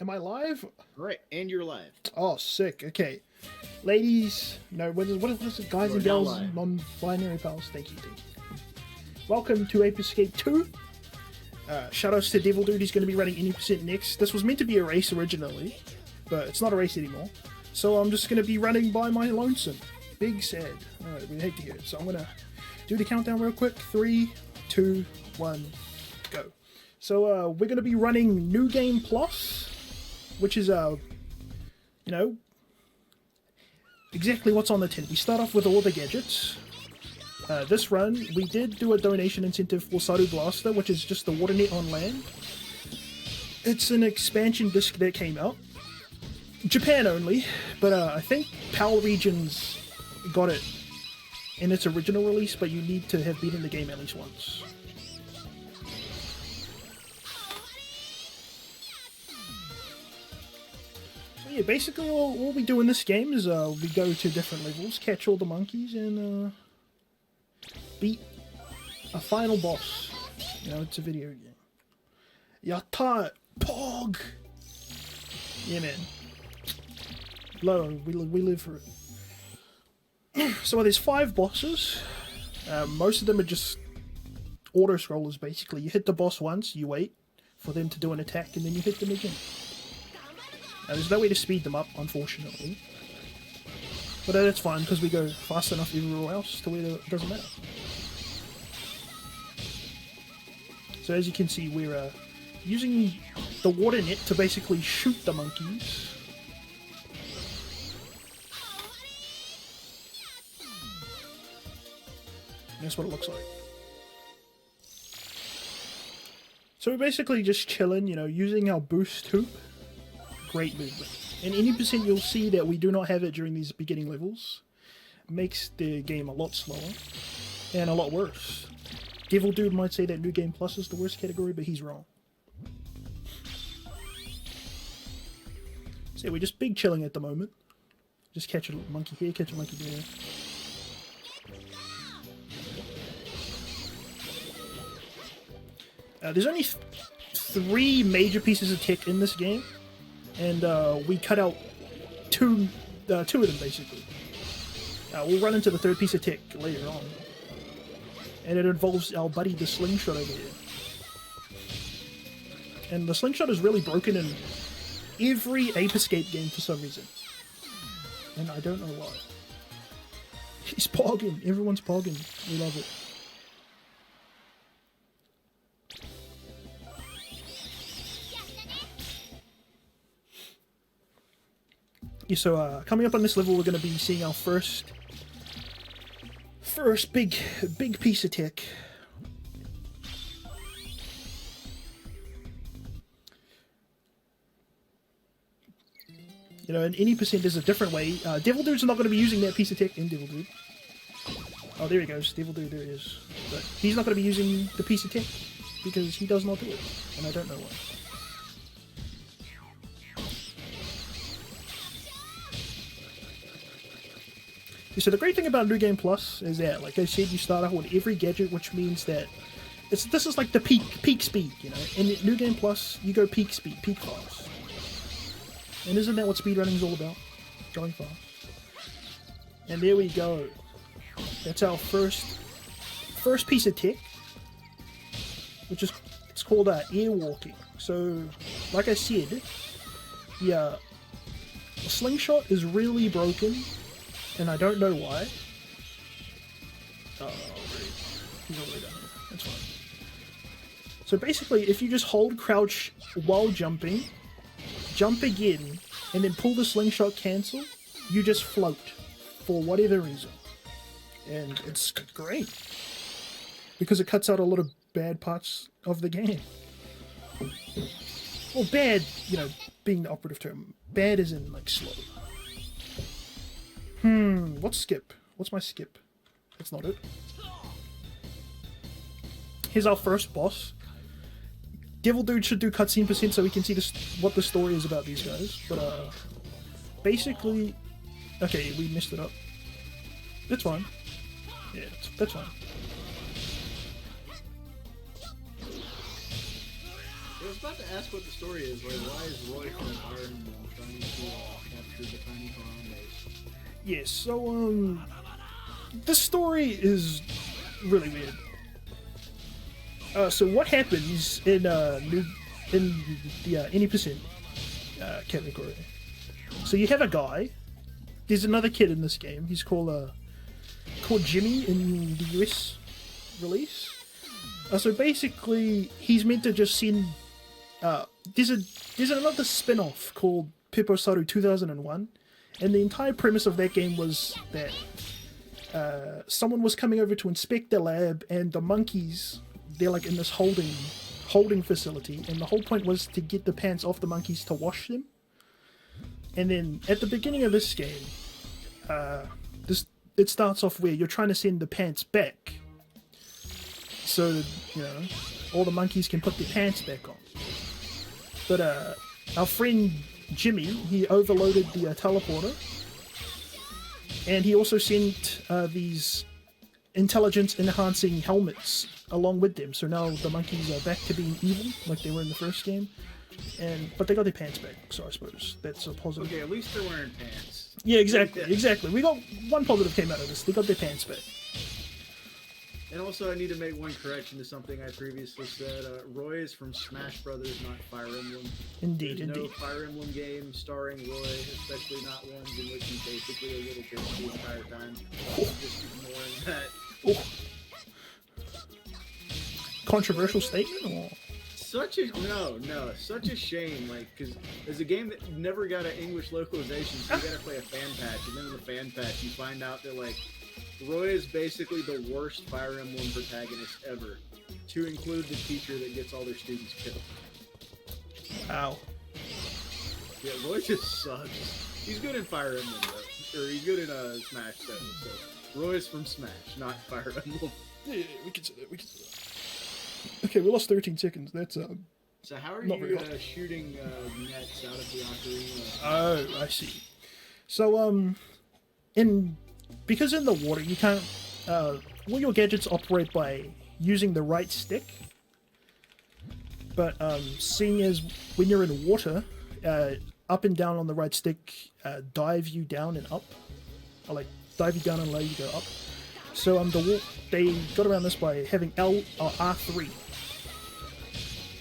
Am I live? Right, and you're live. Oh, sick. Okay. Ladies, no, what is it? Guys and girls, non-binary pals. Thank you. Welcome to Ape Escape 2. Shoutouts to Devil Dude, he's going to be running any percent next. This was meant to be a race originally, but it's not a race anymore. So I'm just going to be running by my lonesome. Big sad. Alright, we hate to hear it. So I'm going to do the countdown real quick. 3, 2, 1, go. So we're going to be running New Game Plus, which is, exactly what's on the tin. We start off with all the gadgets. This run, we did do a donation incentive for Saru Blaster, which is just the water net on land. It's an expansion disc that came out. Japan only, but I think PAL regions got it in its original release, but you need to have beaten the game at least once. So yeah, basically all we do in this game is we go to different levels, catch all the monkeys, and beat a final boss. You know, it's a video game. Yatta! Pog! Yeah, man. Low, we live for it. So there's 5 bosses. Most of them are just auto-scrollers, basically. You hit the boss once, you wait for them to do an attack, and then you hit them again. There's no way to speed them up, unfortunately. But that's fine, because we go fast enough everywhere else to where it doesn't matter. So as you can see, we're using the water net to basically shoot the monkeys. And that's what it looks like. So we're basically just chilling, you know, using our boost hoop. Great movement. And any percent you'll see that we do not have it during these beginning levels makes the game a lot slower and a lot worse. Devil Dude might say that New Game Plus is the worst category, but he's wrong. So yeah, we're just big chilling at the moment. Just catch a monkey here, catch a monkey there. There's only 3 major pieces of tech in this game, and we cut out two of them basically. We'll run into the 3rd piece of tech later on. And it involves our buddy the slingshot over here. And the slingshot is really broken in every Ape Escape game for some reason. And I don't know why. He's pogging. Everyone's pogging. We love it. Yeah, so coming up on this level, we're going to be seeing our first big piece of tech. You know, and any percent is a different way. Devil Dude's not going to be using that piece of tech in Devil Dude. Oh, there he goes. Devil Dude, there he is. But he's not going to be using the piece of tech because he does not do it. And I don't know why. So the great thing about New Game Plus is that, like I said, you start out with every gadget, which means that this is like the peak speed, you know. In New Game Plus, you go peak speed, peak fast. And isn't that what speedrunning is all about? Going fast. And there we go. That's our first piece of tech, which is it's called air walking. So, like I said, the slingshot is really broken. And I don't know why. Oh, great. He's all the way down here. That's fine. So basically, if you just hold crouch while jumping, jump again, and then pull the slingshot cancel, you just float for whatever reason. And it's great. Because it cuts out a lot of bad parts of the game. Well, bad, you know, being the operative term. Bad is in, like, slow. What's skip? What's my skip? That's not it. Here's our first boss. Devil Dude should do cutscene percent so we can see what the story is about these guys. But, basically... Okay, we messed it up. That's fine. Yeah, that's fine. I was about to ask what the story is. Like, why is Roy from Yes, so this story is really weird. So what happens in the any percent category? So you have a guy. There's another kid in this game. He's called Jimmy in the US release. So basically, he's meant to just send. There's another spin-off called Pepposaru 2001, and the entire premise of that game was that someone was coming over to inspect the lab, and the monkeys, they're like in this holding facility, and the whole point was to get the pants off the monkeys to wash them. And then at the beginning of this game, it starts off where you're trying to send the pants back, so all the monkeys can put their pants back on. But our friend Jimmy, he overloaded the teleporter, and he also sent these intelligence-enhancing helmets along with them. So now the monkeys are back to being evil, like they were in the first game. But they got their pants back, so I suppose that's a positive. Okay, at least they're wearing pants. Yeah, exactly. We got one positive came out of this. They got their pants back. And also, I need to make one correction to something I previously said. Roy is from Smash Brothers, not Fire Emblem. Indeed. No Fire Emblem game starring Roy, especially not ones in which he's basically a little bitch the entire time. Just ignoring that. Oh. Controversial statement, or? Such a shame. Like, because there's a game that never got an English localization, so you gotta play a fan patch, and then in the fan patch, you find out that like Roy is basically the worst Fire Emblem protagonist ever, to include the teacher that gets all their students killed. Wow. Yeah, Roy just sucks. He's good in Fire Emblem, though. Or he's good in Smash, though. So Roy's from Smash, not Fire Emblem. Yeah, we can say that. Okay, we lost 13 seconds. That's So how are not you shooting nets out of the ocarina? Oh, I see. So because in the water you can't all your gadgets operate by using the right stick. But seeing as when you're in water, up and down on the right stick dive you down and up, or like dive you down and allow you to go up. So they got around this by having R3.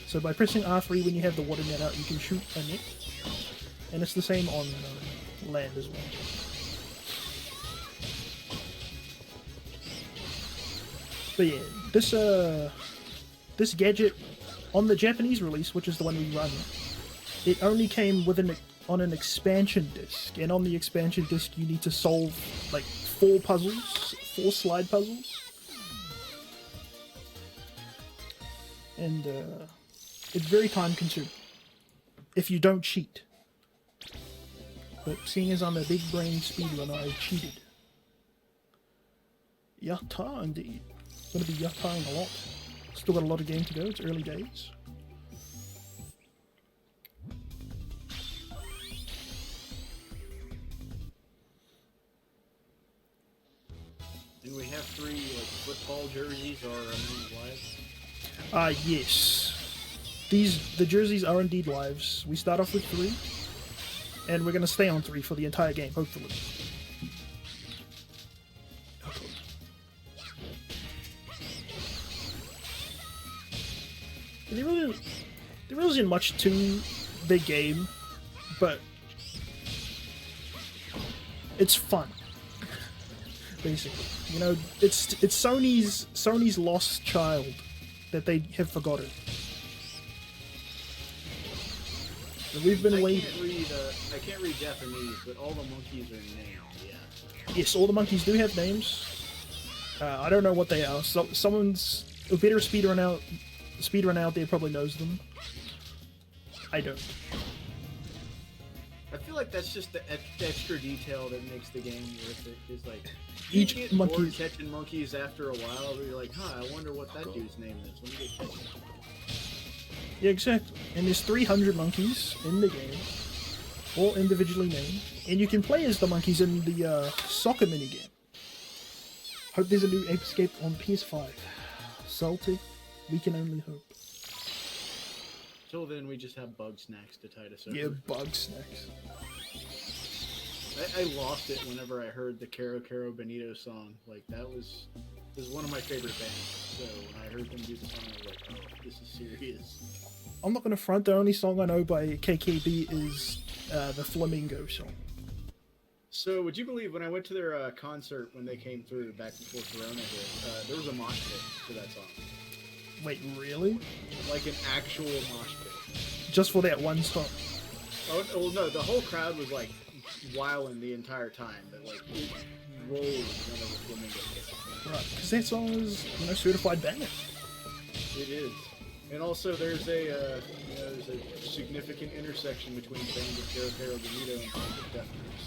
So by pressing R3 when you have the water net out, you can shoot a net, and it's the same on land as well. But yeah, this gadget on the Japanese release, which is the one we run, it only came with on an expansion disc, and on the expansion disc you need to solve like 4 slide puzzles, and it's very time consuming if you don't cheat. But seeing as I'm a big brain speedrunner, I cheated. Yatta indeed. Gonna be yattaing a lot. Still got a lot of game to go, it's early days. And we have 3 like football jerseys or lives. Yes. The jerseys are indeed lives. We start off with 3, and we're gonna stay on 3 for the entire game, hopefully. There really isn't much to the game, but it's fun. Basically, it's Sony's lost child that they have forgotten. And we've been waiting. I can't read Japanese, but all the monkeys are named. Yeah. Yes, all the monkeys do have names. I don't know what they are. So someone's a better speedrun out there probably knows them. I don't. I feel like that's just the extra detail that makes the game worth it. Is like each you get monkey bored catching monkeys after a while, but you're like, I wonder what that dude's name is. Let me get catching. Yeah, exactly. And there's 300 monkeys in the game, all individually named, and you can play as the monkeys in the soccer minigame. Hope there's a new Ape Escape on PS5. Salty. We can only hope. Till then, we just have bug snacks to tide us over. Yeah, bug snacks. I lost it whenever I heard the Caro Caro Benito song. Like, that was one of my favorite bands. So when I heard them do the song, I was like, oh, this is serious. I'm not gonna front. The only song I know by KKB is the Flamingo song. So would you believe when I went to their concert when they came through back before Corona hit, there was a mosh pit to that song. Wait, really? Like an actual mosh pit. Just for that one song? Oh, well, no, the whole crowd was like wilding the entire time, but like it rolled whenever Flamingo hit. Right, because that song is, certified banger. It is. And also there's a significant intersection between fans of Caro Caro Benito and fans of Death Grips.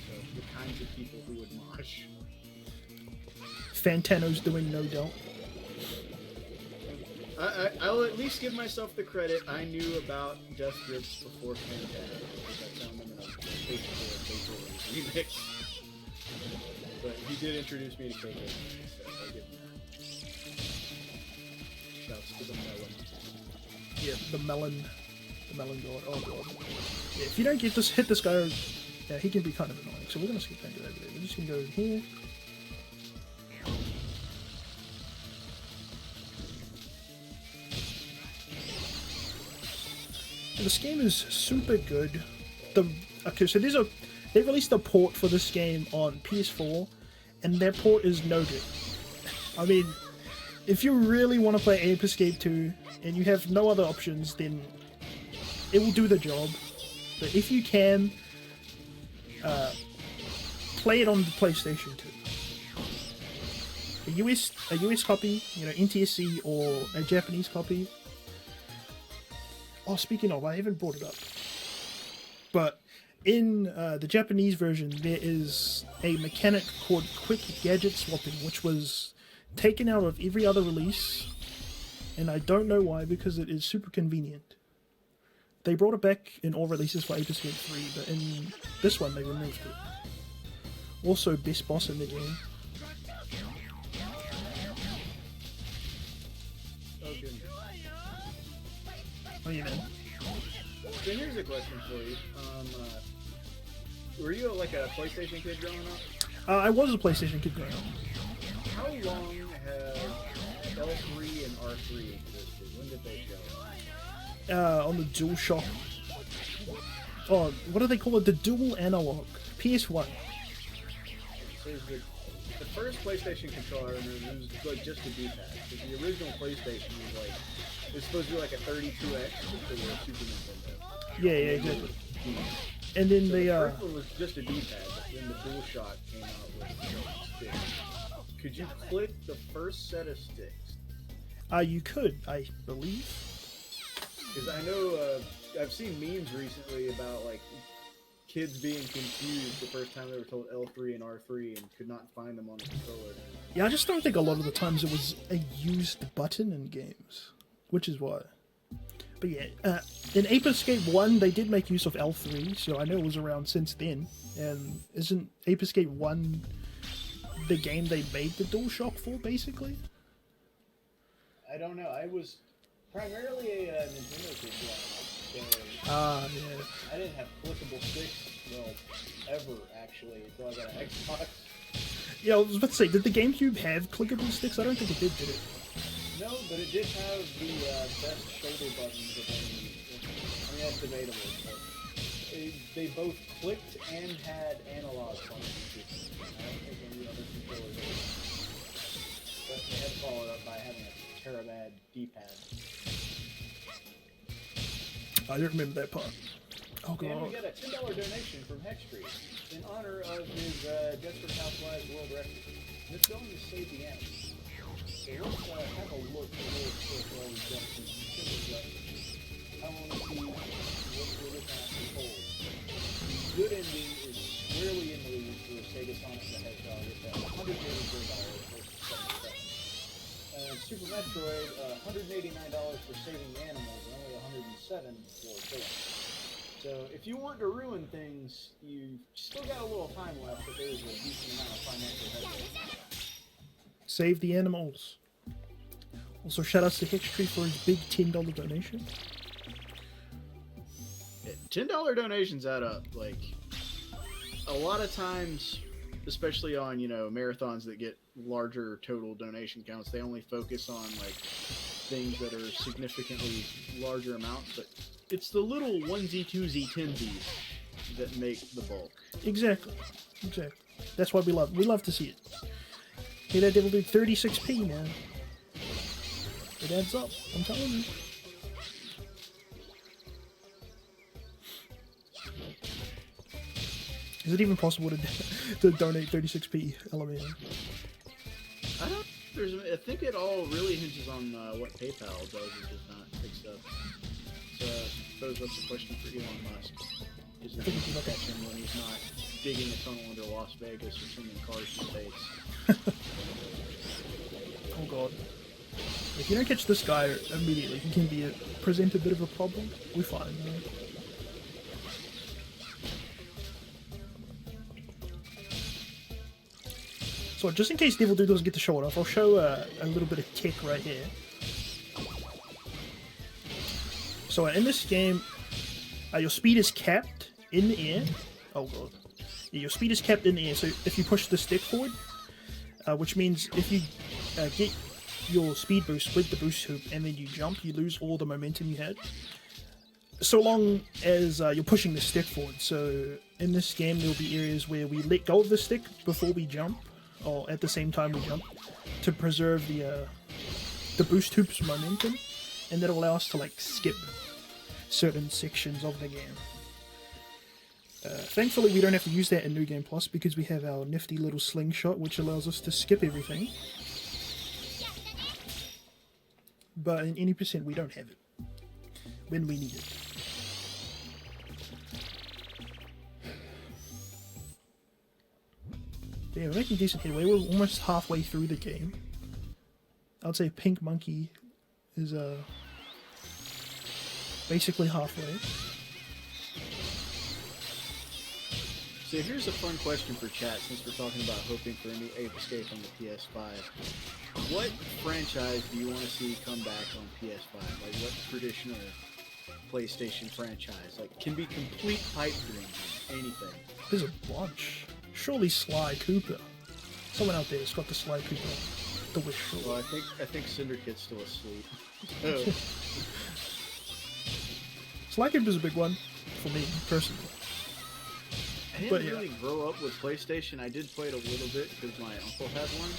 So the kinds of people who would mosh. Fantano's doing No Doubt. I'll at least give myself the credit. I knew about Death Grips before Fantano because I found them in a Facebook remix. But he did introduce me to KK, so I'll give him that. Shouts to the melon. Yeah, the melon god. Oh god. Yeah, if you don't hit this guy, yeah, he can be kind of annoying. So we're gonna skip that over there. We're just gonna go here. This game is super good. Okay, so they released a port for this game on PS4, and their port is no good. I mean, if you really want to play Ape Escape 2 and you have no other options, then it will do the job. But if you can, play it on the PlayStation 2. A US copy, NTSC, or a Japanese copy. Oh, speaking of, I haven't brought it up. But in the Japanese version, there is a mechanic called Quick Gadget Swapping, which was taken out of every other release. And I don't know why, because it is super convenient. They brought it back in all releases for Ape Escape 3, but in this one they removed it. Also, best boss in the game. Oh yeah, man. So here's a question for you. Were you like a PlayStation kid growing up? I was a PlayStation kid growing up. How long have L3 and R3 existed? When did they show up? On the DualShock. Oh, what do they call it? The Dual Analog. PS1. So the first PlayStation controller, it was like just a D-pad. The original PlayStation was like, it was supposed to be like a 32X for the Super Nintendo. Yeah, exactly. And then so the first one was just a D-pad, but then the DualShock came out with sticks. Could you click the first set of sticks? You could, I believe. Because I know I've seen memes recently about like kids being confused the first time they were told L3 and R3 and could not find them on the controller. Yeah, I just don't think a lot of the times it was a used button in games, which is why. But yeah, in Ape Escape 1, they did make use of L3, so I know it was around since then. And isn't Ape Escape 1 the game they made the DualShock for, basically? I don't know. I was primarily a Nintendo kid growing up. So yeah. I didn't have clickable sticks, well, ever, actually, until I got an Xbox. Yeah, I was about to say, did the GameCube have clickable sticks? I don't think it did it? No, but it did have the best shoulder buttons of any. I mean, that's debatable, but they both clicked and had analog functions. I don't think any other controllers did. But they had to follow it up by having a Terabad D-pad. I don't remember that part. Oh god. And we got a $10 donation from Hextree in honor of his Desperate Housewives world record. And it's going to save the animals. So let's have a look real quick while we've got some simple letters. I want to see what we're looking at for polls. The good ending is squarely in the lead for Sega Sonic the Hedgehog at $184 versus $77. Super Metroid, $189 for saving the animals and only $107 for killing. So if you want to ruin things, you've still got a little time left, but there's a decent amount of financial headway. Save the animals. Also, shout out to Hextree for his big $10 donation. $10 donations add up. Like, a lot of times, especially on, marathons that get larger total donation counts, they only focus on like things that are significantly larger amounts, but it's the little onesie, twosie, tensies that make the bulk. Exactly. That's what we love. We love to see it. Hey, that devil dude, 36p, man. It adds up. I'm telling you. Is it even possible to donate 36p, LMAO? I think it all really hinges on what PayPal does or does not fix up. So I suppose that's a question for Elon Musk. Is it going to catch him when he's not digging a tunnel under Las Vegas or sending cars to space? Oh god. If you don't catch this guy immediately, he can present a bit of a problem. We're fine, man. So just in case Devil Dude doesn't get to show it off, I'll show a little bit of tech right here. So in this game, your speed is capped in the air. Oh god. Yeah, your speed is capped in the air, so if you push the stick forward, which means if you get your speed boost with the boost hoop and then you jump, you lose all the momentum you had. So long as you're pushing the stick forward. So in this game, there'll be areas where we let go of the stick before we jump, or at the same time we jump, to preserve the boost hoop's momentum, and that'll allow us to like skip certain sections of the game. Thankfully, we don't have to use that in New Game Plus because we have our nifty little slingshot, which allows us to skip everything. But in any percent, we don't have it when we need it. Yeah, we're making decent headway. We're almost halfway through the game. I'd say Pink Monkey is basically halfway. So here's a fun question for chat, since we're talking about hoping for a new Ape Escape on the PS5. What franchise do you want to see come back on PS5? Like, what traditional PlayStation franchise? Like, can be complete pipe dreams, anything. There's a bunch. Surely Sly Cooper. Someone out there has got the Sly Cooper. The wish. Well, I think Syndicate's still asleep. Oh. Sly Cooper's a big one for me personally. I didn't really grow up with PlayStation. I did play it a little bit because my uncle had one.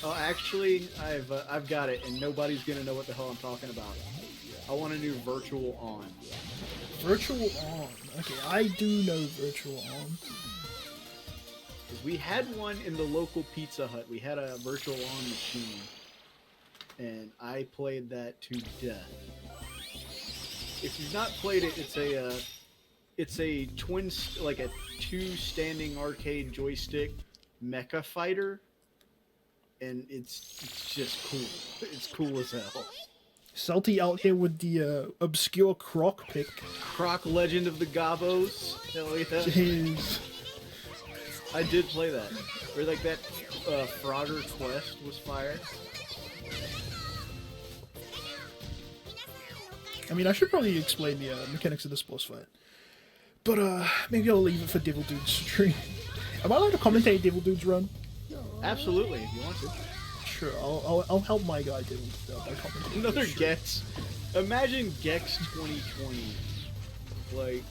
Oh, actually, I've got it, and nobody's gonna know what the hell I'm talking about. I want a new Virtual On. Virtual On. Okay, I do know Virtual On. We had one in the local Pizza Hut. We had a Virtual On machine, and I played that to death. If you've not played it, it's a like a two-standing arcade joystick mecha fighter, and it's just cool. It's cool as hell. Salty out here with the obscure Croc pick. Croc Legend of the Gobos. Hell yeah. Jeez. I did play that. Or like that Frogger Quest was fire. I mean, I should probably explain the mechanics of this boss fight. But maybe I'll leave it for Devil Dude's stream. Am I allowed to commentate Devil Dude's run? Absolutely, if you want to. Sure, I'll help my guy Devil by commentating. Another sure. Gex. Imagine Gex 2020. Like,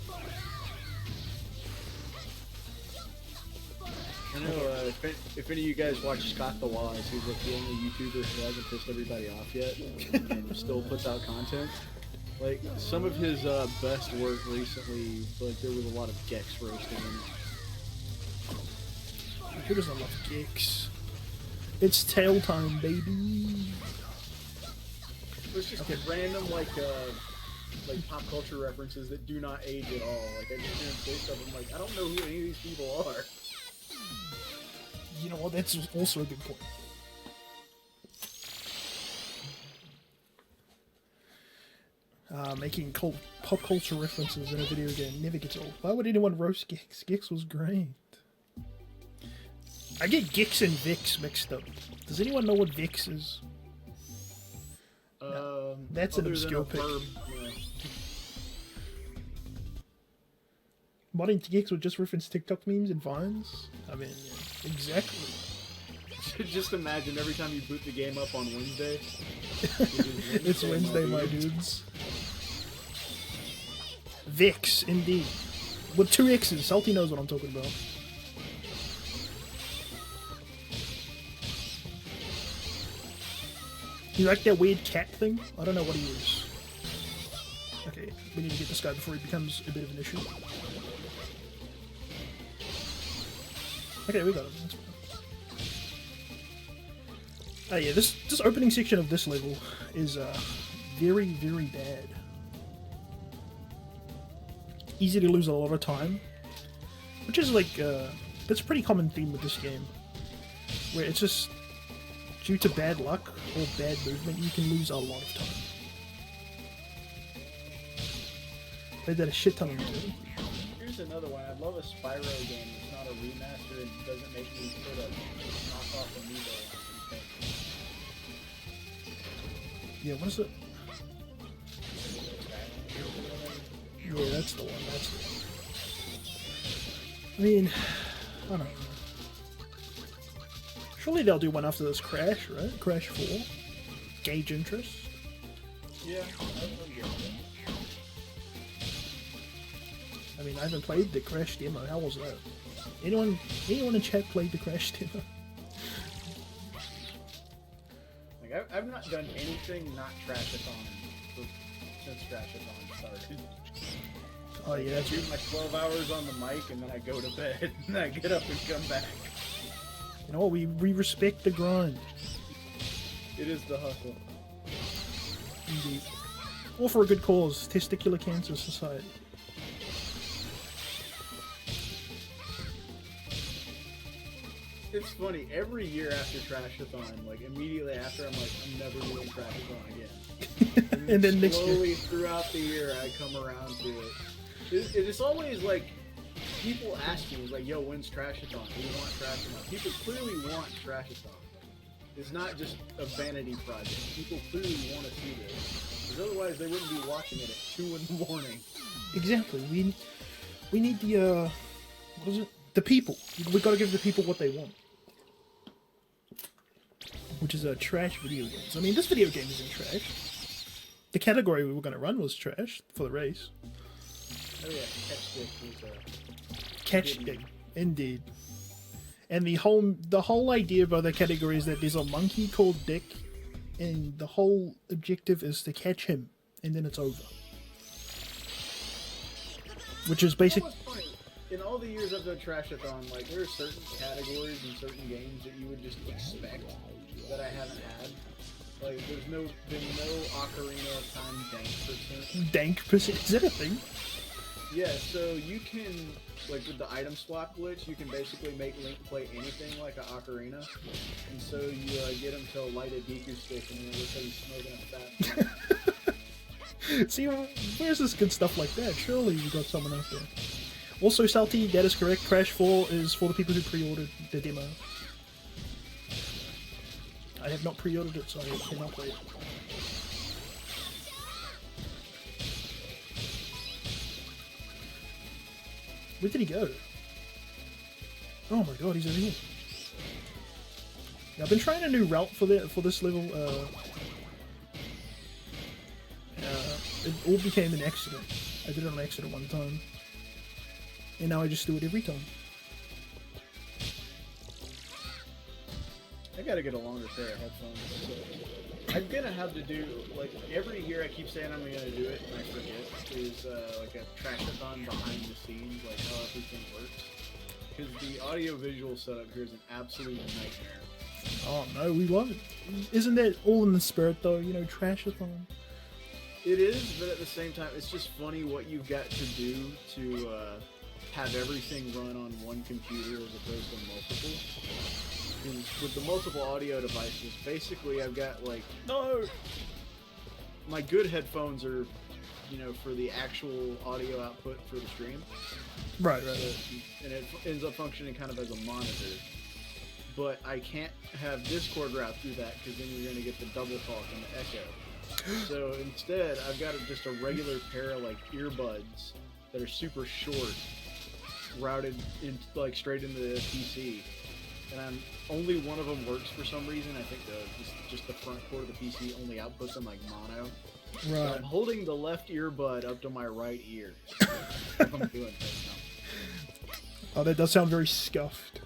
I know if any of you guys watch Scott the Wise, who's like the only YouTuber who hasn't pissed everybody off yet and still puts out content. Like, some of his best work recently, like, there was a lot of Gex roasting in it. Who doesn't love Gex? It's tail time, baby! It's just random, like pop culture references that do not age at all. Like, I just hear stuff, I'm like, I don't know who any of these people are. You know what, that's also a good point. Making pop culture references in a video game never gets old. Why would anyone roast Gex? Gex was great. I get Gex and Vex mixed up. Does anyone know what Vex is? No. That's an obscure pick. Yeah. Modding TX would just reference TikTok memes and vines. I mean, yeah, exactly. Just imagine every time you boot the game up on Wednesday. It's Wednesday, my dudes. Vex, indeed. With 2 X's. Salty knows what I'm talking about. You like that weird cat thing? I don't know what he is. Okay, we need to get this guy before he becomes a bit of an issue. Okay, we got him. That's fine. Oh yeah, this opening section of this level is very, very bad. Easy to lose a lot of time, which is like that's a pretty common theme with this game, where it's just due to bad luck or bad movement you can lose a lot of time. Played that a shit ton of times. Here's another one. I'd love a Spyro game that's not a remaster and doesn't make me put a knockoff amiibo on it. Yeah, what is it? Yeah, that's the one. That's the one. I mean, I don't know. Surely they'll do one after this Crash, right? Crash 4. Gauge interest. Yeah, I'll get it. I mean, I haven't played the Crash demo. How was that? Anyone in chat played the Crash demo? Like, I've not done anything not Trashathon since Trashathon started. Oh yeah, I do my 12 hours on the mic and then I go to bed and I get up and come back. you know what? We respect the grind. It is the hustle. Indeed. All for a good cause. Testicular Cancer Society. It's funny, every year after Trashathon, like immediately after, I'm like, I'm never doing Trashathon again. And then next year. Slowly throughout the year, I come around to it. It's always like, people ask me, it's like, yo, when's Trashathon? Do you want Trashathon? People clearly want Trashathon. It's not just a vanity project. People clearly want to see this. Because otherwise, they wouldn't be watching it at 2 in the morning. Exactly. We need the what is it? The people. We gotta give the people what they want. Which is trash video games. I mean, this video game isn't trash. The category we were gonna run was trash for the race. Oh yeah, Catch Stick was Catch Stick, indeed. And the whole idea of the category is that there's a monkey called Dick, and the whole objective is to catch him, and then it's over. Which is basically. In all the years I've done Trashathon, like, there are certain categories and certain games that you would just expect that I haven't had. Like, there's been no Ocarina of Time dank %. Dank %? Is that a thing? Yeah, so you can, like, with the item swap glitch, you can basically make Link play anything like an Ocarina. And so you get him to light a Deku stick and then it looks like he's smoking a fat. See, where's this good stuff like that? Surely you got someone out there. Also, Salty, that is correct. Crash 4 is for the people who pre-ordered the demo. I have not pre-ordered it, so I cannot play it. Where did he go? Oh my god, he's over here. Yeah, I've been trying a new route for this level. It all became an accident. I did it on accident one time. And now I just do it every time. I gotta get a longer pair of headphones. So I'm gonna have to do, like, every year I keep saying I'm gonna do it and I forget. Is like a Trashathon behind the scenes, like how everything works. Because the audio-visual setup here is an absolute nightmare. Oh no, we love it. Isn't that all in the spirit though? You know, Trashathon. It is, but at the same time, it's just funny what you've got to do to have everything run on one computer as opposed to multiple. Because with the multiple audio devices, basically I've got, like, No! My good headphones are, you know, for the actual audio output for the stream. Right. So, and it ends up functioning kind of as a monitor. But I can't have Discord route through that because then you're going to get the double talk and the echo. So instead, I've got just a regular pair of, like, earbuds that are super short routed in like straight into the PC, and only one of them works for some reason. I think just the front core of the PC only outputs in like mono. Right. So I'm holding the left earbud up to my right ear. I'm doing this now. Oh, that does sound very scuffed.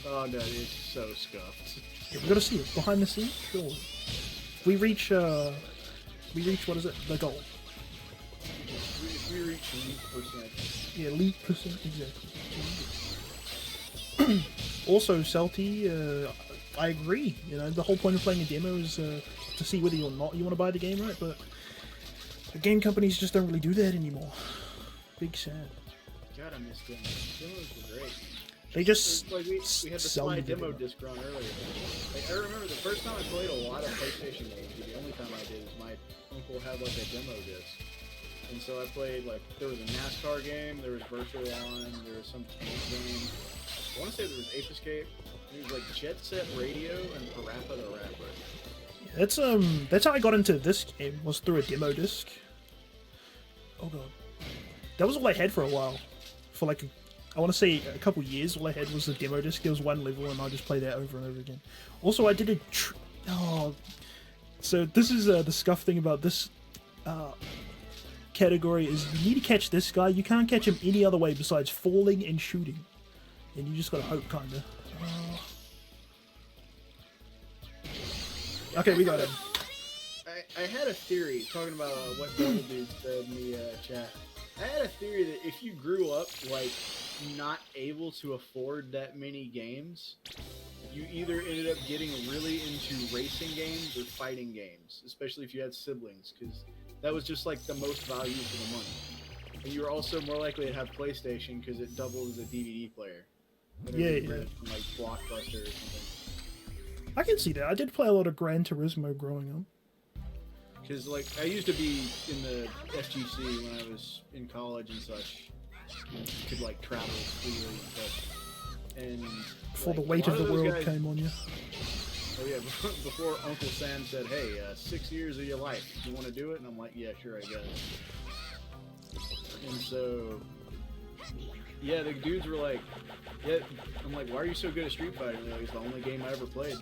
Oh no, it's so scuffed. Yeah, we gotta see it behind the scenes. Sure. We reach what is it? The goal. We reach elite percent. Yeah, elite percent exactly. Also, Salty, I agree. You know, the whole point of playing a demo is to see whether or not you want to buy the game, right? But the game companies just don't really do that anymore. Big sad. God, I miss demos. Demos were great. They just like we had the sell Sly you the demo demo. disc run earlier. Like, I remember the first time I played a lot of PlayStation games. The only time I did is my uncle had like a demo disc, and so I played like there was a NASCAR game, there was Virtual On, there was some tank game. I want to say there was Ape Escape. There was like Jet Set Radio and Parappa the Rapper. That's how I got into this game, was through a demo disc. Oh god, that was all I had for a while. For like I want to say a couple years, all I had was the demo disc. There was one level, and I just played that over and over again. Also, I did a so this is the scuff thing about this category is you need to catch this guy. You can't catch him any other way besides falling and shooting, and you just gotta hope, kinda. Okay, we got him. I had a theory talking about what Double Dude said in the chat. I had a theory that if you grew up like not able to afford that many games, you either ended up getting really into racing games or fighting games, especially if you had siblings, because that was just like the most value for the money. And you were also more likely to have PlayStation because it doubled as a DVD player. Yeah. From, like Blockbuster or something. I can see that. I did play a lot of Gran Turismo growing up. Because, like, I used to be in the FGC when I was in college and such. Could, like, travel freely and such. And Before like, the weight a of lot the those world guys, came on you. Oh, yeah, before Uncle Sam said, hey, 6 years of your life, you want to do it? And I'm like, yeah, sure, I guess. And so, yeah, the dudes were like, yeah, I'm like, why are you so good at Street Fighter? And they're like, it's the only game I ever played.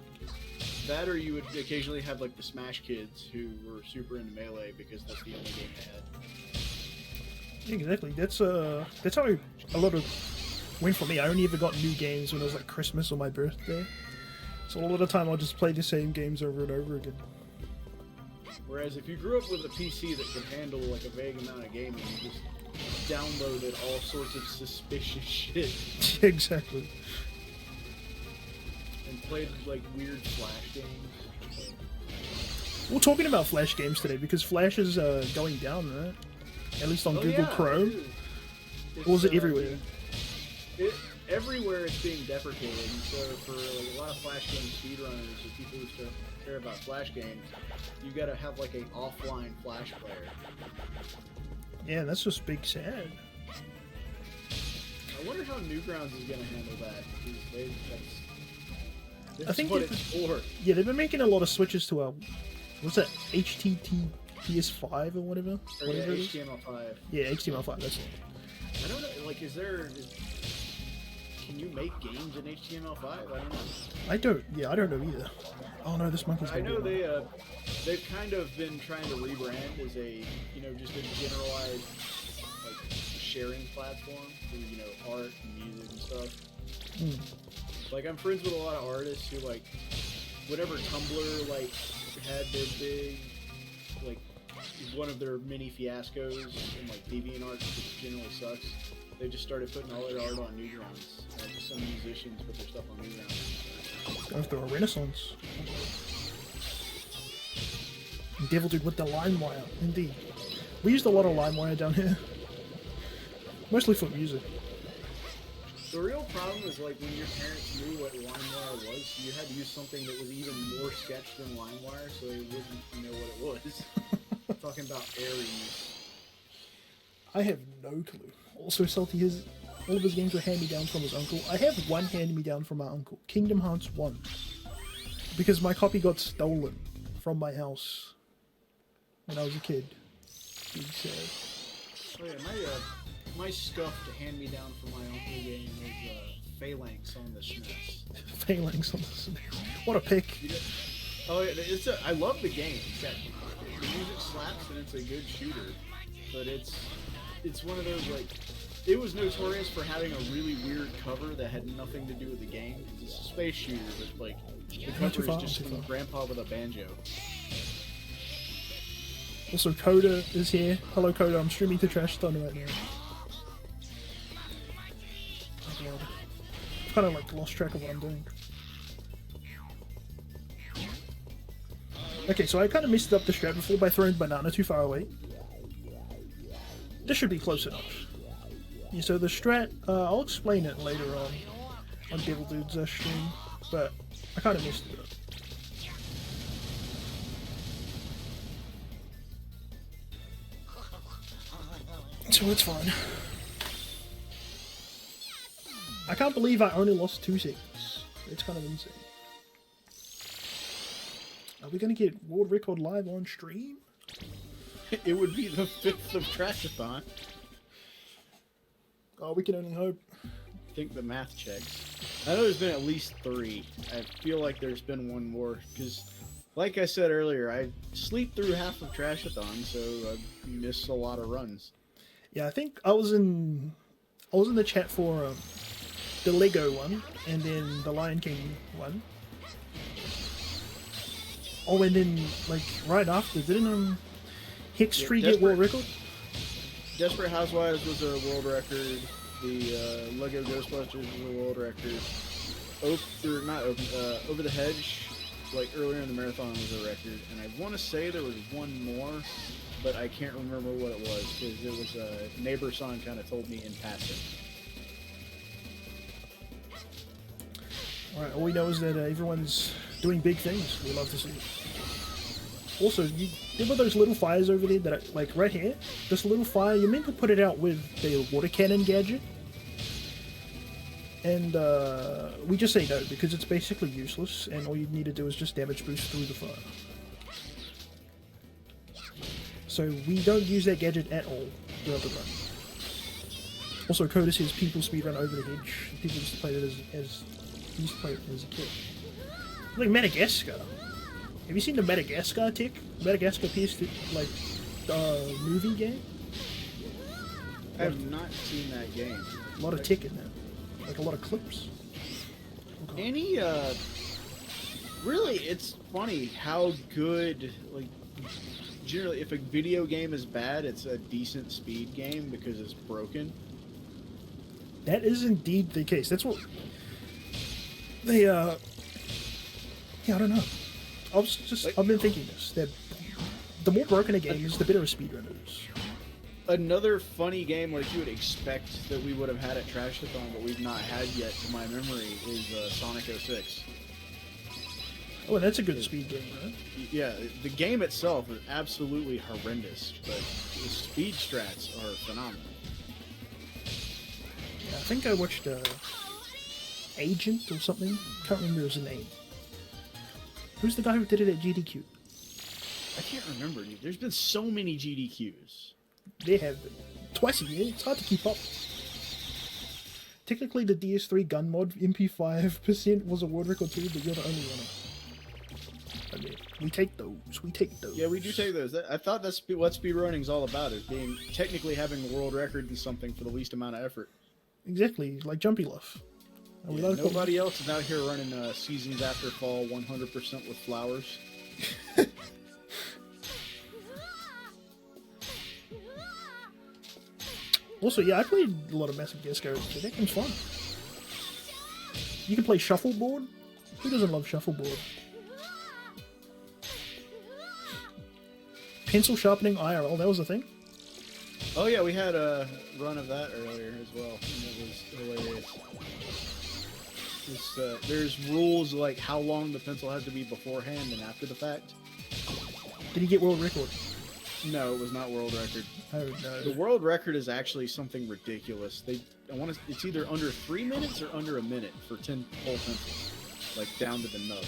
That, or you would occasionally have like the Smash kids who were super into Melee because that's the only game they had. Exactly. That's how a lot of went for me. I only ever got new games when it was like Christmas or my birthday. So a lot of the time I'll just play the same games over and over again. Whereas if you grew up with a PC that could handle like a vague amount of gaming, you just downloaded all sorts of suspicious shit. Exactly. And played like weird Flash games. We're talking about Flash games today because Flash is going down, right? At least on Google Chrome. Or was it everywhere? Everywhere it's being deprecated, and so for like a lot of Flash game speedrunners or people who care about Flash games, you gotta have like an offline Flash player. Yeah, that's just big sad. I wonder how Newgrounds is gonna handle that, because that's I think what it's for. Yeah, they've been making a lot of switches to what's that, HTTPS5 or whatever? Or yeah, HTML5. Yeah, HTML5, that's it. I don't know, like, can you make games in HTML5? I don't know. I don't know either. Oh no, this monkey's I know they've kind of been trying to rebrand as a, just a generalized, like, sharing platform for, art and music and stuff. Like, I'm friends with a lot of artists who, like, whatever Tumblr, like, had their big, like, one of their mini fiascos in, like, DeviantArt, which generally sucks. They just started putting all their art on Newgrounds. Just some musicians put their stuff on Newgrounds. Going through a renaissance. Devil Dude with the LimeWire, indeed. We used a lot of LimeWire down here. Mostly for music. The real problem is, like, when your parents knew what LimeWire was, you had to use something that was even more sketched than LimeWire, so they wouldn't know what it was. Talking about Aries. I have no clue. Also, Salty, all of his games were hand-me-down from his uncle. I have one hand-me-down from my uncle, Kingdom Hearts 1. Because my copy got stolen from my house when I was a kid. Big sad. Oh yeah, my stuffed hand-me-down from my uncle game is Phalanx on the SNES. Phalanx on the SNES. What a pick. Oh, I love the game. The music slaps and it's a good shooter, but it's one of those like, it was notorious for having a really weird cover that had nothing to do with the game. It's a space shooter, but like the cover is just some grandpa with a banjo. Also, Coda is here. Hello, Coda. I'm streaming to Trashathon right now. Oh god, I've kind of like lost track of what I'm doing. Okay, so I kind of messed up the strat before by throwing banana too far away. This should be close enough. Yeah, so the strat, I'll explain it later on Devil Dude's stream, but I kind of messed it up. So it's fine. I can't believe I only lost 2 seconds. It's kind of insane. Are we gonna get world record live on stream? It would be the 5th of Trashathon. Oh, we can only hope. I think the math checks. I know there's been at least 3. I feel like there's been one more, because, like I said earlier, I sleep through half of Trashathon, so I miss a lot of runs. Yeah, I think I was in the chat for the Lego one, and then the Lion King one. Oh, and then like right after, didn't Hex3 get world record? Desperate Housewives was a world record. The Lego Ghostbusters was a world record. Over the Hedge, like earlier in the marathon, was a record. And I want to say there was one more, but I can't remember what it was because it was a neighbor song kind of told me in passing. Alright, all we know is that everyone's doing big things. We love to see it. Also, there were those little fires over there that, like right here, this little fire, you meant to put it out with the water cannon gadget. And we just say no, because it's basically useless, and all you need to do is just damage boost through the fire. So we don't use that gadget at all throughout the run. Also, Coda says people speedrun Over the Hedge. People used to play it as a kid. Like Madagascar. Have you seen the Madagascar tick? Madagascar PS2, like, movie game? I have not seen that game. A lot of tick in there. Like, a lot of clips. Okay. Really, it's funny how good, like, generally, if a video game is bad, it's a decent speed game because it's broken. That is indeed the case. That's what... They, yeah, I don't know. I've been thinking this, that the more broken a game is, the better a speedrun is. Another funny game like you would expect that we would have had at Trashathon, but we've not had yet to my memory, is Sonic 06. Oh, and that's a good speed game, right? Yeah, the game itself is absolutely horrendous, but the speed strats are phenomenal. Yeah, I think I watched Agent or something. Can't remember his name. Who's the guy who did it at GDQ? I can't remember. There's been so many GDQs. There have been. Twice a year. It's hard to keep up. Technically, the DS3 gun mod MP5% was a world record too, but you're the only winner. I mean, we take those. We take those. Yeah, we do take those. I thought that's what speedrunning's all about, is being technically having a world record in something for the least amount of effort. Exactly, like Jumpy Luff. Yeah, nobody else is out here running Seasons After Fall 100% with flowers. Also, yeah, I played a lot of Massive Disco, so that game's fun. You can play Shuffleboard. Who doesn't love Shuffleboard? Pencil sharpening IRL, that was a thing? Oh yeah, we had a run of that earlier as well, and it was hilarious. There's rules like how long the pencil has to be beforehand and after the fact. Did he get world record? No, it was not world record. Oh no. The world record is actually something ridiculous. It's either under 3 minutes or under a minute for 10 whole pencils, like down to the nub.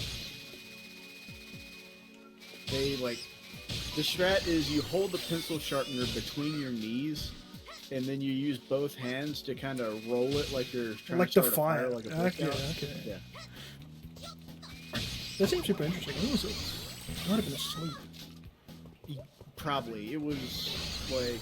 The strat is you hold the pencil sharpener between your knees and then you use both hands to kind of roll it like you're trying Like to the start fire. a fire, like a Okay, book out. okay. Yeah. That seems super interesting. When was it? I might have been asleep. Probably. It was like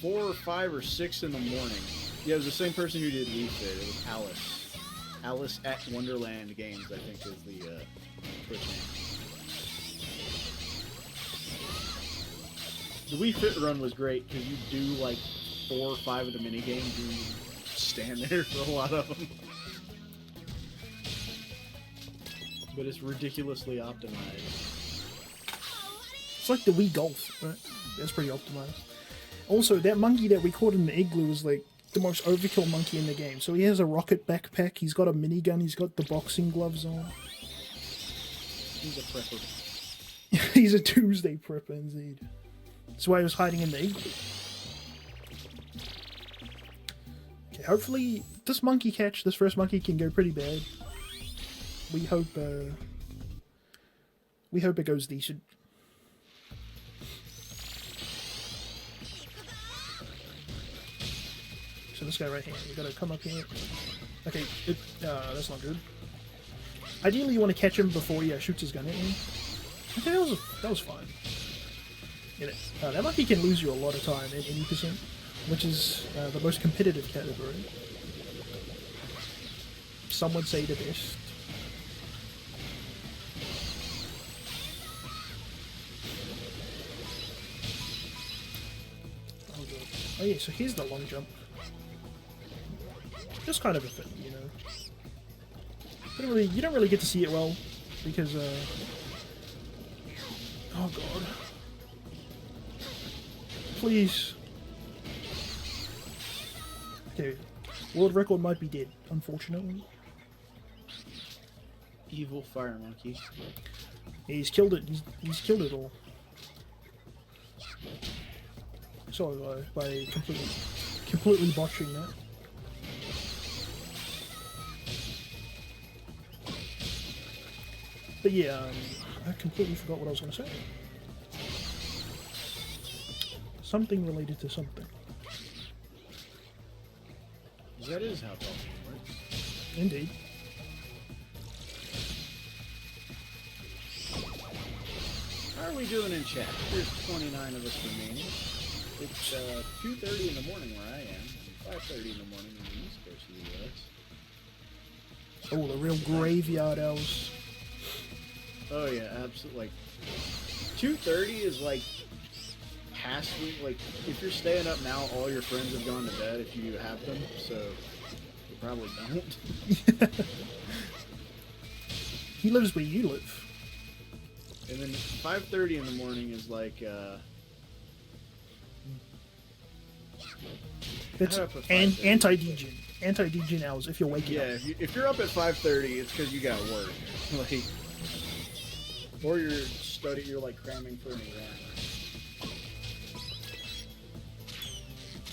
4 or 5 or 6 in the morning. Yeah, it was the same person who did Wii Fit. It was Alice. Alice at Wonderland Games, I think, is the Twitch name. The Wii Fit run was great because you do like 4 or 5 of the mini games and you stand there for a lot of them. But it's ridiculously optimized. It's like the Wii Golf, right? That's pretty optimized. Also, that monkey that we caught in the igloo is like the most overkill monkey in the game. So he has a rocket backpack, he's got a minigun, he's got the boxing gloves on. He's a prepper. He's a Tuesday prepper, indeed. That's why he was hiding in the igloo. Okay, hopefully this monkey catch, this first monkey, can go pretty bad. We hope it goes decent. So this guy right here, we gotta come up here. Okay, that's not good. Ideally, you want to catch him before he shoots his gun at you. Okay, that was fine. You know, that monkey can lose you a lot of time at any %, which is the most competitive category. Some would say the best. Oh yeah, so here's the long jump. Just kind of a thing, you know. You don't really get to see it well because oh god. Please. Okay. World record might be dead, unfortunately. Evil fire monkey. Yeah, he's killed it. He's killed it all. Sorry by completely botching that. But yeah, I completely forgot what I was going to say. Something related to something. That is how talking works. Indeed. How are we doing in chat? There's 29 of us remaining. It's 2:30 in the morning where I am, and 5:30 in the morning on the East Coast of the US. Oh, the real graveyard hours. Oh yeah, absolutely. Like 2:30 is like past like if you're staying up now, all your friends have gone to bed if you have them, so you probably don't. He lives where you live. And then 5:30 in the morning is like It's anti-degen hours if you're waking up. If you're up at 5:30, it's because you got work, like, or you're like cramming for an exam.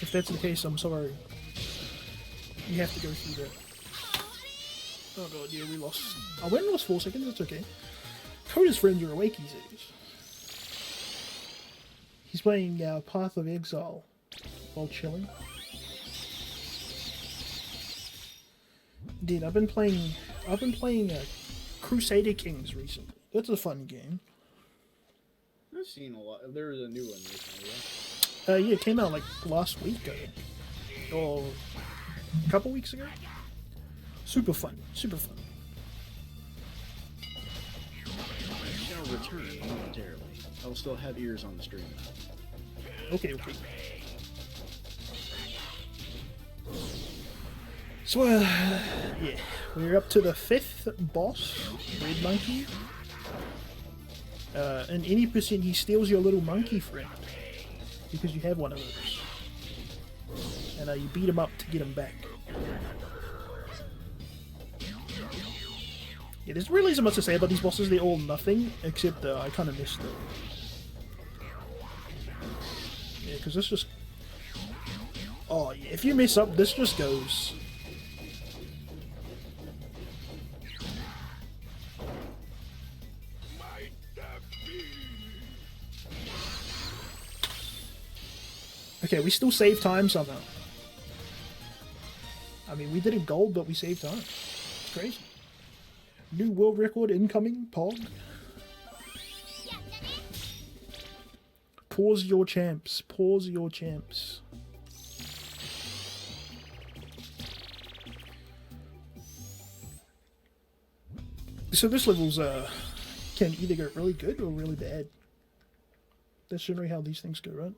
If that's the case, I'm sorry. You have to go through that. Oh god, yeah, we lost. I went and lost 4 seconds, that's okay. Coda's friends are awake, he says. He's playing Path of Exile while chilling. Indeed, I've been playing Crusader Kings recently. That's a fun game. I've seen a lot. There was a new one recently. Yeah, it came out like last week, I think. Or a couple weeks ago. Super fun. Super fun. I shall return momentarily. I will still have ears on the stream. Okay. So, yeah, we're up to the 5th boss, Red Monkey. And any %, he steals your little monkey friend. Because you have one of those. And you beat him up to get him back. Yeah, there's really isn't much to say about these bosses. They're all nothing, except I kind of missed them. Yeah, because this just... Oh, yeah, if you mess up, this just goes... Okay, Okay, we still save time somehow. I mean, we did in gold, but we saved time. It's crazy. New world record incoming, Pog. Pause your champs. Pause your champs. So this level's can either go really good or really bad. That's generally how these things go, right?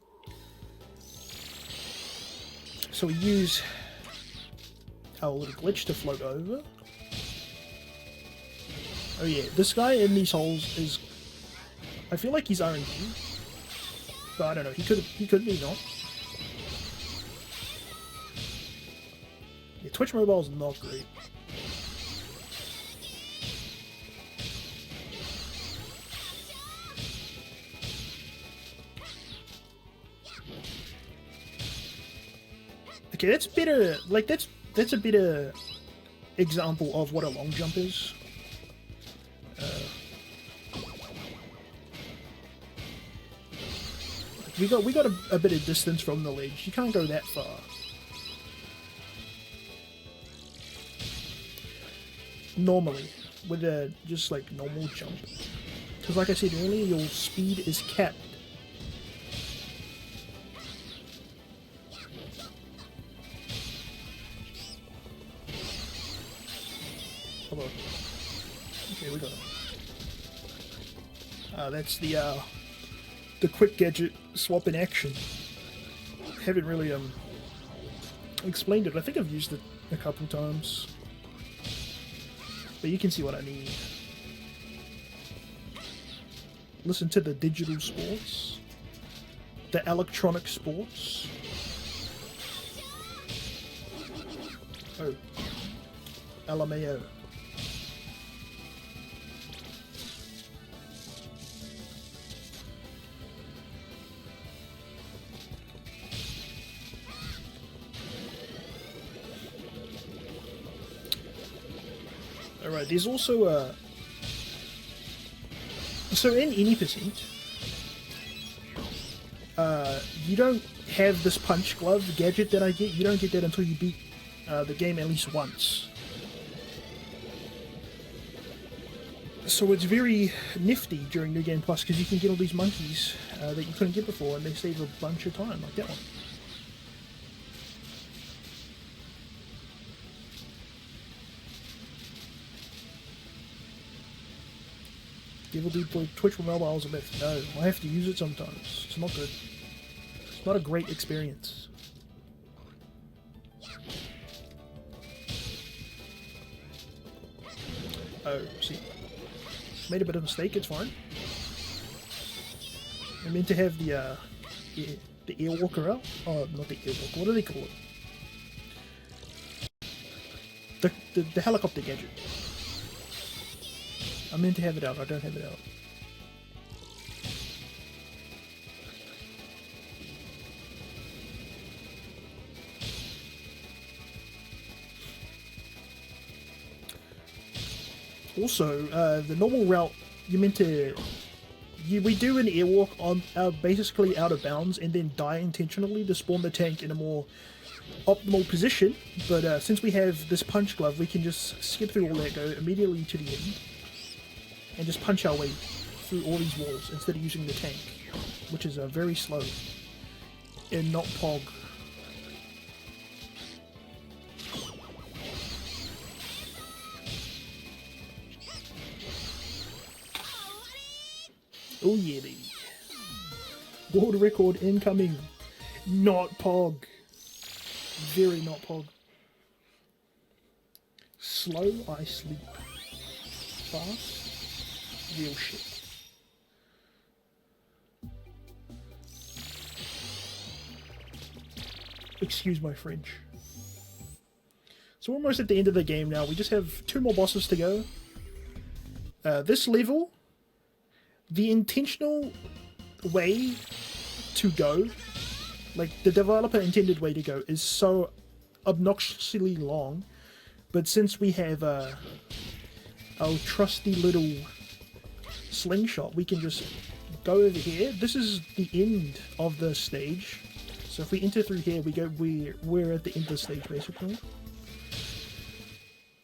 So we use our little glitch to float over. Oh yeah, this guy in these holes is... I feel like he's RNG. But I don't know, he could be not. Yeah, Twitch Mobile is not great. Okay, that's better. Like that's a better example of what a long jump is. We got a bit of distance from the ledge. You can't go that far. Normally, with a just like normal jump, because like I said earlier, your speed is capped. Hello. Okay, we got him. That's the quick gadget swap in action. Haven't really explained it. I think I've used it a couple times, but you can see what I mean. Listen to the digital sports, the electronic sports. Oh, LMAO. Alright, there's also so in any percent, you don't have this punch glove gadget that I get. You don't get that until you beat the game at least once. So it's very nifty during New Game Plus because you can get all these monkeys that you couldn't get before, and they save a bunch of time, like that one. People do Twitch with mobiles a bit. No, I have to use it sometimes. It's not good. It's not a great experience. Oh, see. Made a bit of a mistake, it's fine. I meant to have the airwalker out. Oh, not the airwalker, what do they call it? The helicopter gadget. I meant to have it out, I don't have it out. Also, the normal route, you meant to... we do an airwalk on basically out of bounds and then die intentionally to spawn the tank in a more optimal position, but since we have this punch glove, we can just skip through all that, go immediately to the end, and just punch our way through all these walls instead of using the tank, which is very slow and not Pog. Oh yeah, baby. World record incoming. Not Pog. Very not Pog. Slow, I sleep. Fast. Real shit. Excuse my French. So we're almost at the end of the game now. We just have 2 more bosses to go. This level, the intentional way to go, like the developer intended way to go, is so obnoxiously long, but since we have our trusty little slingshot, we can just go over here. This is the end of the stage, So if we enter through here, we're at the end of the stage basically.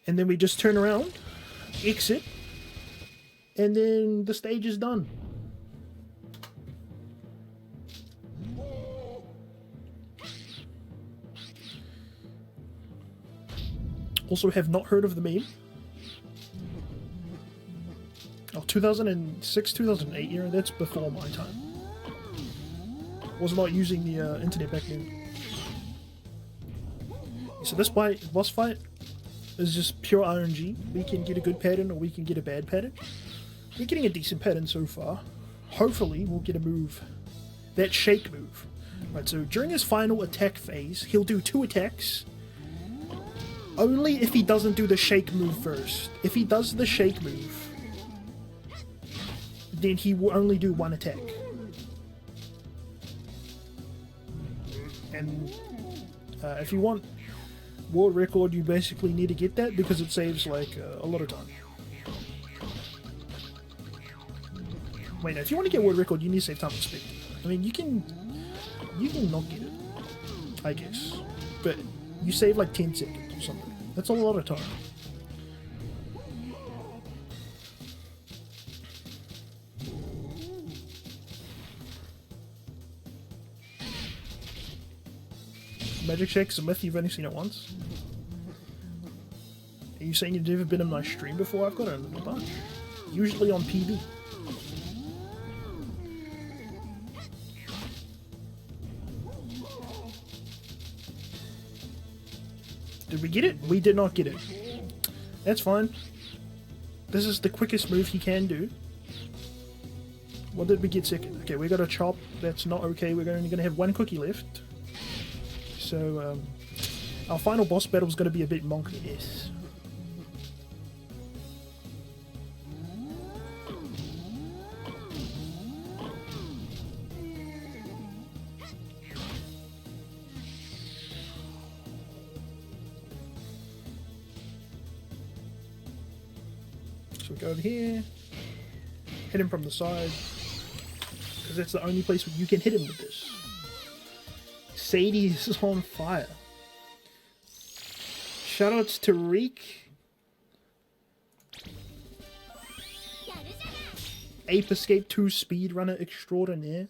And then we just turn around, exit, and then the stage is done. Also have not heard of the meme. Oh, 2006, 2008 era, that's before my time. Was not using the internet back then. So this boss fight is just pure RNG. We can get a good pattern or we can get a bad pattern. We're getting a decent pattern so far. Hopefully we'll get a move. That shake move. Right, so during his final attack phase, he'll do 2 attacks. Only if he doesn't do the shake move first. If he does the shake move, then he will only do 1 attack. And if you want world record, you basically need to get that because it saves like a lot of time. Wait, no, if you want to get world record, you need to save time and speed. I mean, you can not get it, I guess, but you save like 10 seconds or something. That's a lot of time. Magic Shake's a myth, you've only seen it once. Are you saying you've never been in my stream before? I've got it in a bunch. Usually on PB. Did we get it? We did not get it. That's fine. This is the quickest move he can do. What did we get second? Okay, we got a chop. That's not okay. We're only going to have 1 cookie left. So, our final boss battle is going to be a bit monkey, yes. So we go over here, hit him from the side, because that's the only place where you can hit him with this. Sadie is on fire. Shoutouts to Reek, Ape Escape 2 speedrunner extraordinaire,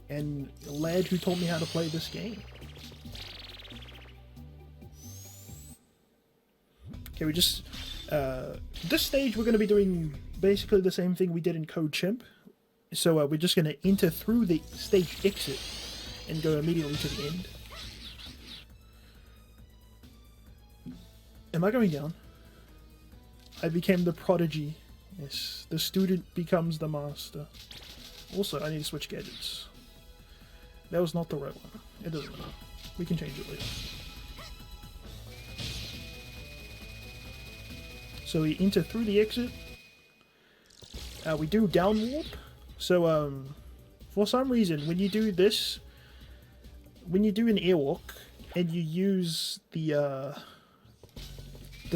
and the lad who taught me how to play this game. Okay, we just this stage we're going to be doing basically the same thing we did in Code Chimp. So we're just going to enter through the stage exit and go immediately to the end. Am I going down? I became the prodigy. Yes, the student becomes the master. Also, I need to switch gadgets. That was not the right one. It doesn't matter. We can change it later. So we enter through the exit. We do down warp. So for some reason, when you do this, when you do an airwalk and you use the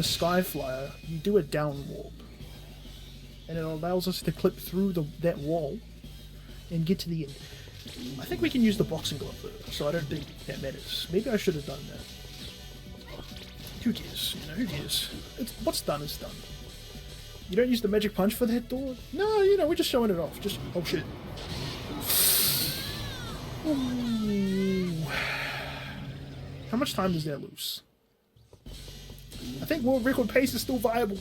sky flyer, you do a down warp, and it allows us to clip through that wall and get to the end. I think we can use the boxing glove though, so I don't think that matters. Maybe I should have done that. Who cares? You know, who cares? What's done is done. You don't use the magic punch for that door? No, you know, we're just showing it off. Just, oh shit. Ooh. How much time does that lose? I think world record pace is still viable.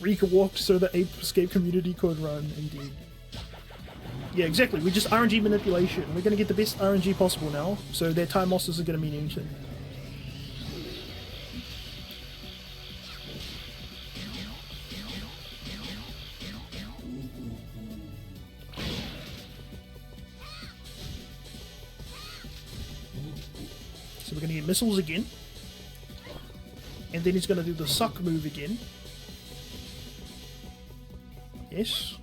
Rika walked so the Ape Escape community could run, indeed. Yeah, exactly. We just RNG manipulation. We're going to get the best RNG possible now, so their time losses are going to mean anything. So we're going to get missiles again. And then he's going to do the suck move again. Yes.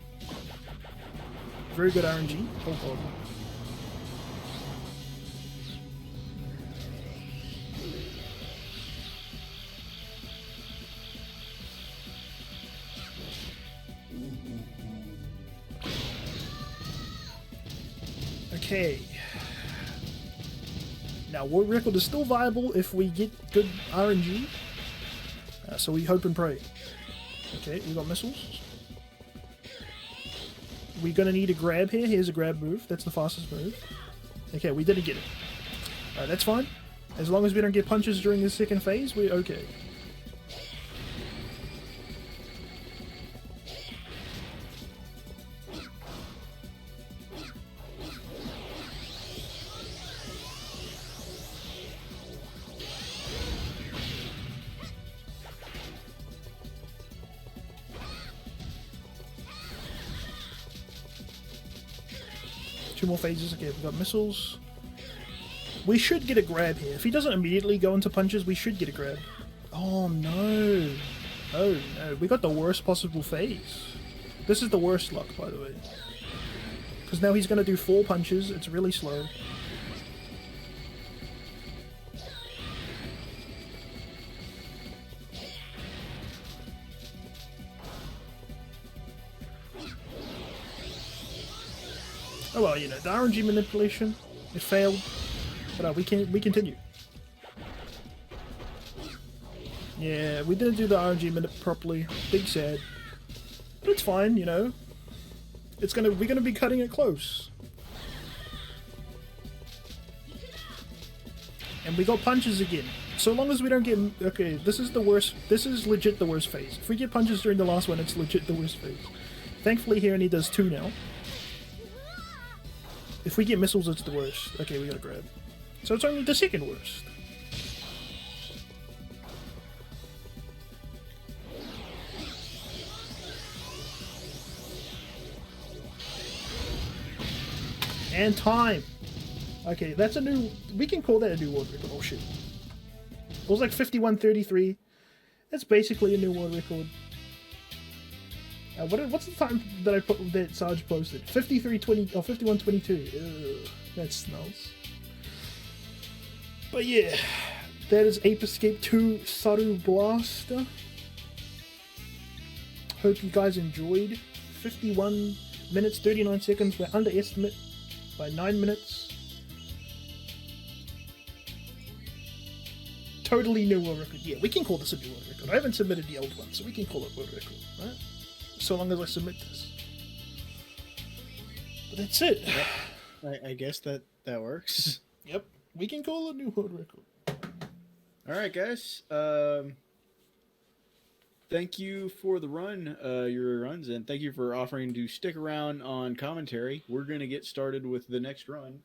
Very good RNG. Oh god. Okay. Now, world record is still viable if we get good RNG. So we hope and pray. Okay, we got missiles. We're gonna need a grab here. Here's a grab move. That's the fastest move. Okay, we didn't get it. Alright, that's fine. As long as we don't get punches during the second phase, we're okay. Two more phases. Okay, we've got missiles. We should get a grab here. If he doesn't immediately go into punches, we should get a grab. Oh no. Oh no. We got the worst possible phase. This is the worst luck, by the way. Because now he's going to do 4 punches. It's really slow. Oh well, you know, the RNG manipulation, it failed, but we continue. Yeah, we didn't do the RNG manip properly. Big sad, but it's fine, you know. We're gonna be cutting it close, and we got punches again. So long as we don't get okay, this is the worst. This is legit the worst phase. If we get punches during the last one, it's legit the worst phase. Thankfully, here and he does 2 now. If we get missiles, it's the worst. Okay, we gotta grab. So it's only the second worst. And time! Okay, that's a new... We can call that a new world record. Oh shit. It was like 51:33. That's basically a new world record. What's the time that that Sarge posted? 53:20 or 51:22. That smells. But yeah, that is Ape Escape 2 Saru Blaster. Hope you guys enjoyed. 51 minutes 39 seconds. We're under estimate by 9 minutes. Totally new world record. Yeah, we can call this a new world record. I haven't submitted the old one, so we can call it world record, right? So long as I submit this. But that's it. I guess that works. Yep. We can call it a new world record. Alright, guys. Thank you for the run, your runs, and thank you for offering to stick around on commentary. We're going to get started with the next run.